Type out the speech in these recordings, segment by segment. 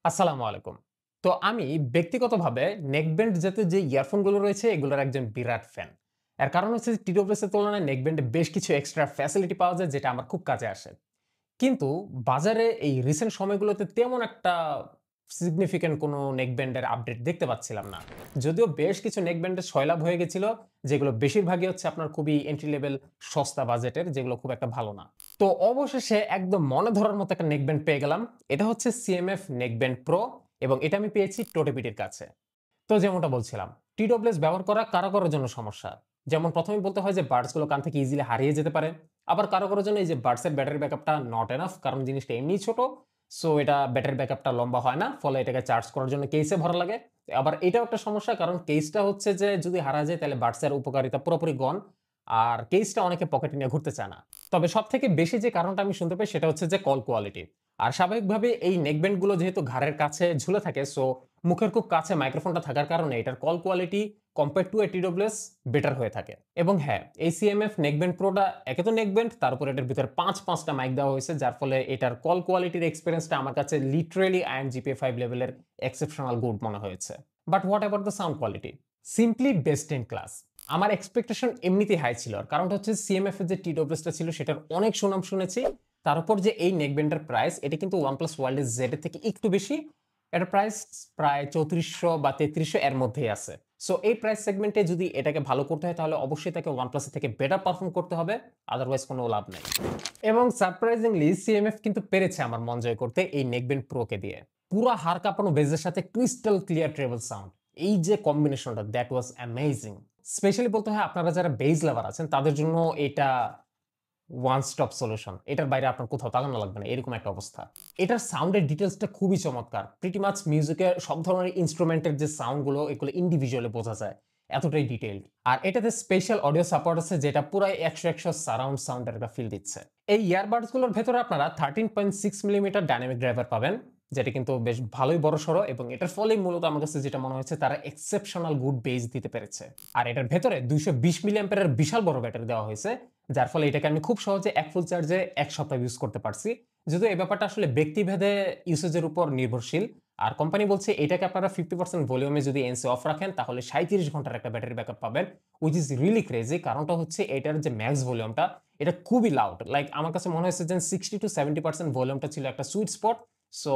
আসসালামু আলাইকুম। তো আমি ব্যক্তিগতভাবে নেকব্যান্ড জাতীয় যে ইয়ারফোনগুলো রয়েছে এগুলোর একজন বিরাট ফ্যান। এর কারণ হচ্ছে যে TWS এর তুলনায় নেকব্যান্ডে বেশ কিছু এক্সট্রা ফ্যাসিলিটি পাওয়া যায় যেটা আমার খুব কাজে আসে। কিন্তু বাজারে এই রিসেন্ট সময়গুলোতে তেমন একটা সিগনিফিক্যান্ট কোনো নেকব্যান্ডের আপডেট দেখতে পাচ্ছিলাম না। যদিও বেশ কিছু নেকব্যান্ডের সয়লাব হয়ে গেছিল, যেগুলো বেশিরভাগই হচ্ছে আপনার খুবই এন্ট্রি লেভেল সস্তা বাজেটের, যেগুলো খুব একটা ভালো না। তো অবশেষে একদম মনে ধরার মতো একটা নেকব্যান্ড পেয়ে গেলাম। এটা হচ্ছে CMF নেকব্যান্ড প্রো এবং এটা আমি পেয়েছি টোটেপিটির কাছে। তো যেমনটা বলছিলাম, TWS ব্যবহার করা কারো কারোর জন্য সমস্যা। যেমন ১ম এই বলতে হয় যে বাডস গুলো কান থেকে ইজিলি হারিয়ে যেতে পারে। আবার কারো কারোর জন্য এই যে বাডস এর ব্যাটারি ব্যাকআপটা নট এনাফ, কারণ জিনিসটা এমনিই ছোট। সো এটা ব্যাটারি ব্যাকআপটা লম্বা হয় না। ফলে এটাকে চার্জ করার জন্য কেসে ভরা লাগে। আবার এটাও একটা সমস্যা, কারণ কেসটা হচ্ছে যে যদি হারা যায় তাহলে বাডস এর উপকারিতা পুরোপুরি গন। আর কেসটা অনেকে পকেটে নিয়ে ঘুরতে চায় না। তবে সবথেকে বেশি যে কারণটা আমি শুনতে পাই সেটা হচ্ছে যে কল কোয়ালিটি। আর স্বাভাবিকভাবে এই নেকব্যান্ড গুলো যেহেতু ঘাড়ের কাছে ঝুলে থাকে, সো মুখের খুব কাছে মাইক্রোফোনটা থাকার কারণে এটার call quality compare to TWS better হয়ে থাকে। এবং হ্যাঁ, এই CMF নেকব্যান্ড প্রোটা একে তো নেকব্যান্ড, তার উপর এটার ভিতরে ৫টা মাইক দেওয়া হয়েছে, যার ফলে এটার কল কোয়ালিটির এক্সপেরিয়েন্সটা আমার কাছে লিটারেলি IMGPA5 লেভেলের এক্সেপশনাল গুড মনে হয়েছে। But what about the sound quality? Simply best in class. আমার এক্সপেকটেশন এমনিতেই হাই ছিল। আর কারণটা হচ্ছে CMF এর যে TWS টা ছিল সেটার অনেক সুনাম শুনেছি। তার উপর যে এই নেকব্যান্ডের প্রাইস, এটা কিন্তু OnePlus Wireless Z এর থেকে একটু বেশি। এটার প্রাইস প্রায় ৩৪০০ বা ৩৩০০ এর মধ্যেই আছে। সো এই প্রাইস সেগমেন্টে যদি এটাকে ভালো করতে হয় তাহলে অবশ্যই তাকে OnePlus এর থেকে বেটার পারফর্ম করতে হবে। আদারওয়াইজ কোনো লাভ নাই। এবং সারপ্রাইজিংলি CMF কিন্তু পেরেছে আমার মন জয় করতে এই নেকব্যান্ড প্রো কে দিয়ে। পুরা হাড় কাঁপানো বেজের সাথে ক্রিস্টাল ক্লিয়ার ট্রেবল সাউন্ড। এই যে কম্বিনেশনটা, দ্যাট ওয়াজ অ্যামেজিং। স্পেশালি বলতে হয় আপনারা যারা বেজ লাভার আছেন তাদের জন্য এটা ওয়ান স্টপ সলিউশন। এটার বাইরে আপনার কোথাও তাকানো লাগবে না, এরকম একটা অবস্থা। এটার সাউন্ডের ডিটেইলসটা খুবই চমৎকার। প্রিটি মাচ মিউজিকের সব ধরনের ইন্সট্রুমেন্টের যে সাউন্ডগুলো এগুলো ইন্ডিভিজুয়ালি বোঝা যায়। এতটাই ডিটেইলড। আর এটাতে স্পেশাল অডিও সাপোর্ট আছে যেটা পুরাই ১০০ সারাউন্ড সাউন্ডের একটা ফিল দিচ্ছে। এই ইয়ারবাডস গুলোর ভেতরে আপনারা 13.6 মিলিমিটার ডাইনামিক ড্রাইভার পাবেন, যেটা কিন্তু বেশ ভালোই বড়সড়, এবং এটার ফলেই মূলত আমার কাছে যেটা মনে হয়েছে তারা এক্সেপশনাল গুড বেস দিতে পেরেছে। আর এটার ভেতরে ২২০ মিলি অ্যাম্পিয়ারের বিশাল বড় ব্যাটারি দেওয়া হয়েছে, যার ফলে এটাকে আমি খুব সহজে এক ফুল চার্জে ১ সপ্তাহ ইউজ করতে পারছি। যদিও এই ব্যাপারটা আসলে ব্যক্তিভেদে ইউসেজের উপর নির্ভরশীল। আর কোম্পানি বলছে এটাকে আপনারা 50% ভলিউমে যদি এনসি অফ রাখেন তাহলে ৩৭ ঘন্টার একটা ব্যাটারি ব্যাকআপ পাবেন, হুইচ ইজ রিয়েলি ক্রেজি। কারণটা হচ্ছে এটার যে ম্যাক্স ভলিউমটা এটা খুবই লাউড। লাইক আমার কাছে মনে হয়েছে যে 60-70% ভলিউমটা ছিল একটা সুইট স্পট। সো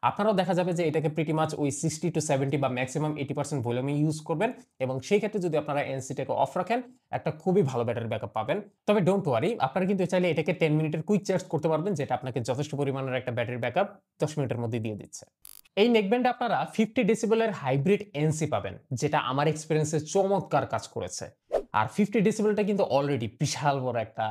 আপনারাও দেখা যাবে যে এটাকে প্রিটি মাচ ওই 60-70 বা ম্যাক্সিমাম 80% ভলিউমে ইউজ করবেন, এবং সেই ক্ষেত্রে যদি আপনারা এনসিটাকে অফ রাখেন একটা খুবই ভালো ব্যাটারি ব্যাকআপ পাবেন। তবে ডোন্ট ওয়ারি, আপনারা কিন্তু চাইলে এটাকে 10 মিনিটের কুইক চার্জ করতে পারবেন, যেটা আপনাকে যথেষ্ট পরিমাণের একটা ব্যাটারি ব্যাকআপ 10 মিনিটের মধ্যে দিয়ে দিচ্ছে। এই নেকব্যান্ডে আপনারা 50 ডেসিবেলের হাইব্রিড এনসি পাবেন, যেটা আমার এক্সপেরিয়েন্সে চমৎকার কাজ করেছে। আর 50 ডেসিবেলটা কিন্তু অলরেডি বিশাল বড় একটা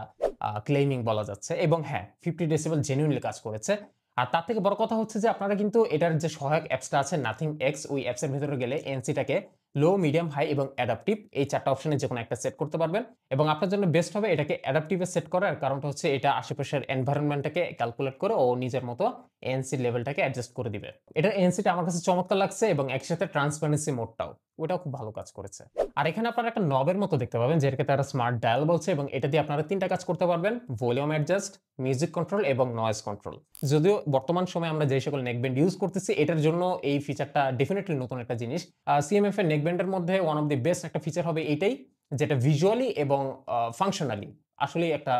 ক্লেইমিং বলা যাচ্ছে, এবং হ্যাঁ 50 ডেসিবেল জেনুইনলি কাজ করেছে। আর তার থেকে বড় কথা হচ্ছে যে আপনারা কিন্তু এটার যে সহায়ক অ্যাপসটা আছে নাথিং এক্স, ওই অ্যাপসের ভেতরে গেলে এনসিটাকে লো, মিডিয়াম, হাই এবং অ্যাডাপটিভ এই ৪টা অপশনে যেকোনো একটা সেট করতে পারবেন। এবং আপনার জন্য বেস্ট হবে এটাকে অ্যাডাপটিভে সেট করার কারণটা হচ্ছে এটা আশেপাশের এনভায়রনমেন্টটাকে ক্যালকুলেট করে ও নিজের মতো এনসি লেভেলটাকে অ্যাডজাস্ট করে দিবে। এটার এনসিটা আমার কাছে চমৎকার লাগছে, এবং একসাথে ট্রান্সপারেন্সি মোডটাও ওটাও খুব ভালো কাজ করেছে। আর এখানে আপনারা একটা নবের মতো দেখতে পাবেন যেটাকে তারা স্মার্ট ডায়াল বলছে, এবং এটা দিয়ে আপনারা ৩টা কাজ করতে পারবেন: ভলিউম অ্যাডজাস্ট, মিউজিক কন্ট্রোল এবং নয়েজ কন্ট্রোল। যদিও বর্তমান সময়ে আমরা যে সকল নেকব্যান্ড ইউজ করতেছি এটার জন্য এই ফিচারটা ডেফিনেটলি নতুন একটা জিনিস। CMF এর নেকব্যান্ডের মধ্যে ওয়ান অফ দি বেস্ট একটা ফিচার হবে এইটাই, যেটা ভিজুয়ালি এবং ফাংশনালি আসলেই একটা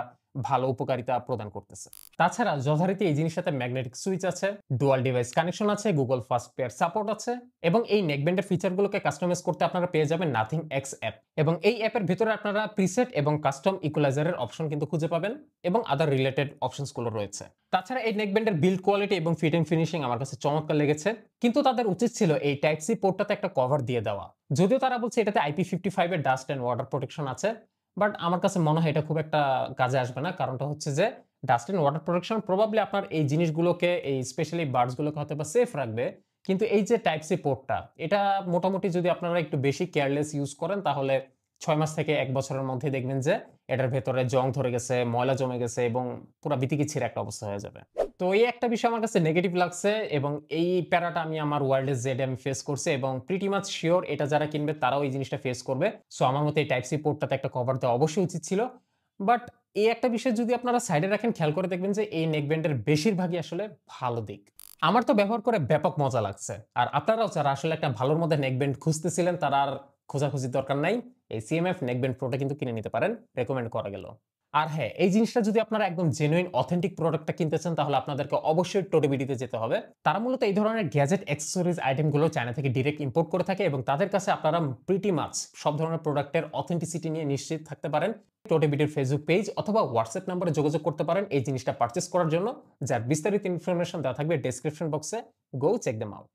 ভালো উপকারিতা প্রদান করতেছে। তাছাড়া যথারীতি এই জিনিসটাতে ম্যাগনেটিক সুইচ আছে, ডুয়াল ডিভাইস কানেকশন আছে, গুগল ফাস্ট পেয়ার সাপোর্ট আছে, এবং এই নেকব্যান্ডের ফিচারগুলোকে কাস্টমাইজ করতে আপনারা পেয়ে যাবেন নাথিং এক্স অ্যাপ। এবং এই অ্যাপের ভিতরে আপনারা প্রিসেট এবং কাস্টম ইকুয়ালাইজারের অপশন কিন্তু খুঁজে পাবেন, এবং আদার রিলেটেড অপশনস গুলো রয়েছে। তাছাড়া এই নেকব্যান্ডের বিল্ড কোয়ালিটি এবং ফিট এন্ড ফিনিশিং আমার কাছে চমৎকার লেগেছে, কিন্তু তাদের উচিত ছিল এই টাইপ সি পোর্টটাতে একটা কভার দিয়ে দেওয়া। যদিও তারা বলছে এটাতে IP55 এর ডাস্ট এন্ড ওয়াটার প্রোটেকশন আছে, বাট আমার কাছে মনে হয় এটা খুব একটা কাজে আসবে না। কারণটা হচ্ছে যে dust and water protection probably আপনার এই জিনিসগুলোকে, এই স্পেশালি বার্ডস গুলোকে হয়তোবা সেফ রাখবে, কিন্তু এই যে টাইপ সি পোর্টটা, এটা মোটামুটি যদি আপনারা একটু বেশি কেয়ারলেস ইউজ করেন তাহলে ৬ মাস থেকে ১ বছরের মধ্যে দেখবেন যে এটার ভেতরে জং ধরে গেছে, ময়লা জমে গেছে, এবং পুরা বিতিকিচ্ছির একটা অবস্থা হয়ে যাবে। তো এই একটা বিষয় আমার কাছে নেগেটিভ লাগছে, এবং এই প্যারাটা আমি আমার ওয়্যারলেস জেড আমি ফেস করছি, এবং প্রিটি মাচ সিওর এটা যারা কিনবে তারাও এই জিনিসটা ফেস করবে। সো আমার মতে এই টাইপ সি পোর্টটাতে একটা কভার দেওয়া অবশ্যই উচিত ছিল। বাট এই একটা বিষয় যদি আপনারা সাইডে রাখেন, খেয়াল করে দেখবেন যে এই নেকব্যান্ডের বেশিরভাগই আসলে ভালো দিক। আমার তো ব্যবহার করে ব্যাপক মজা লাগছে। আর আপনারাও যারা আসলে একটা ভালোর মধ্যে নেকব্যান্ড খুঁজতেছিলেন তারা আর খোঁজাখুঁজির দরকার নাই। এই সিএমএফ নেকব্যান্ড প্রোটা কিন্তু কিনে নিতে পারেন। রেকমেন্ড করা গেল। আর হ্যাঁ, এই জিনিসটা যদি আপনারা একদম জেনুইন অথেন্টিক প্রোডাক্টটা কিনতে চান তাহলে আপনাদেরকে অবশ্যই টোটোবিডিতে যেতে হবে। তারা মূলত এই ধরনের গ্যাজেট অ্যাক্সেসরিজ আইটেমগুলো চায়না থেকে ডিরেক্ট ইম্পোর্ট করে থাকে এবং তাদের কাছে আপনারা প্রিটি মাচ সব ধরনের প্রোডাক্টের অথেন্টিসিটি নিয়ে নিশ্চিত থাকতে পারেন। টোটোবিডির ফেসবুক পেজ অথবা হোয়াটসঅ্যাপ নম্বরে যোগাযোগ করতে পারেন এই জিনিসটা পারচেজ করার জন্য, যার বিস্তারিত ইনফরমেশন দেওয়া থাকবে ডেসক্রিপশন বক্সে। Go check them out.